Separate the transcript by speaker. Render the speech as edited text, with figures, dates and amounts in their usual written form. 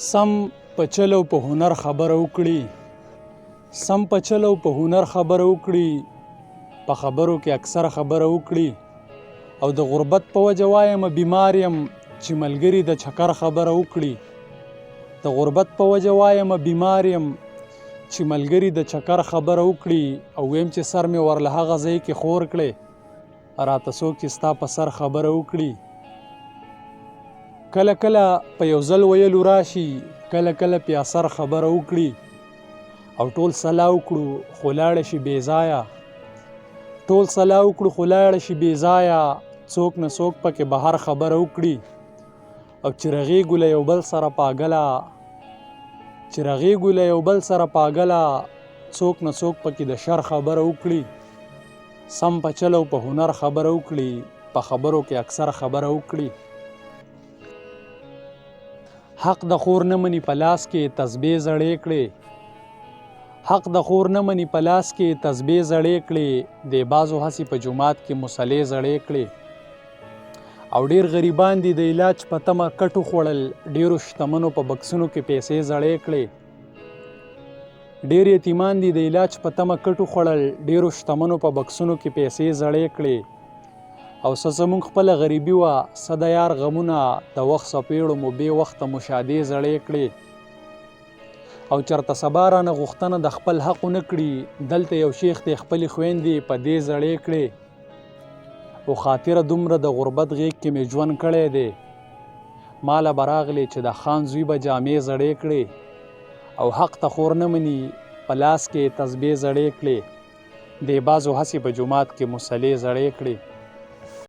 Speaker 1: سم په چل او په هنر خبره وکړي. سم په چل او په هنر خبره وکړي، په خبرو کې اکثر خبره وکړي. او د غربت په وجه وایم بیمار یم چې ملګري د چکر خبره وکړي. د غربت په وجه وایم بیمار یم چې ملګري د چکر خبره وکړي. او ویم چې سر مې ورله هغه ځای کې خور کړې، راته څوک چې ستا په سر خبره وکړي. کله کله په یو ځل ویلو راشي، کله کله په اثر خبره وکړي. او ټول سلا وکړو خو لاړه شي بې ځایه، ټول سلا وکړو خو لاړه شي بې ځایه. څوک نه څوک پکې بهر خبره وکړي. او چې رغېږو له یو بل سره پاګله، چې رغېږو له یو بل سره پاګله، څوک نه څوک پکې د شر خبره وکړي. سم په چل او په هنر خبره وکړي، په خبرو کې اکثر خبره وکړي. حق د خور نه مني په لاس کې تسبیح زړې کړې، حق د خور نه مني په لاس کې تسبیح زړې کړې. د بازو هسې په جومات کې مصلې زړې کړې. او ډیر غریبان دي د علاج په تمه کټو خوړل، ډیرو شتمنو په بکسونو کې پیسې زړې کړې. ډیر یتیمان دي د علاج په تمه کټو خوړل، ډیرو شتمنو په بکسونو کې پیسې زړې کړې. او څه زموږ خپله غریبي وه، څه د یار غمونه، د وخت څپېړو مو بې وخته مشادې زړې کړې. او چېرته سبا رانه غوښتنه د خپل حق ونه کړي، دلته یو شیخ دی خپلې خویندې په دې زړې کړې. او خاطره دومره د غربت غېږ کې مې ژوند کړی دی، ماله به راغلی چې د خان زوی به جامې زړې کړې. او حق ته خور نه مني په لاس کې تسبیح زړې کړې. د بازو هسې په جومات کې مصلې زړې کړې.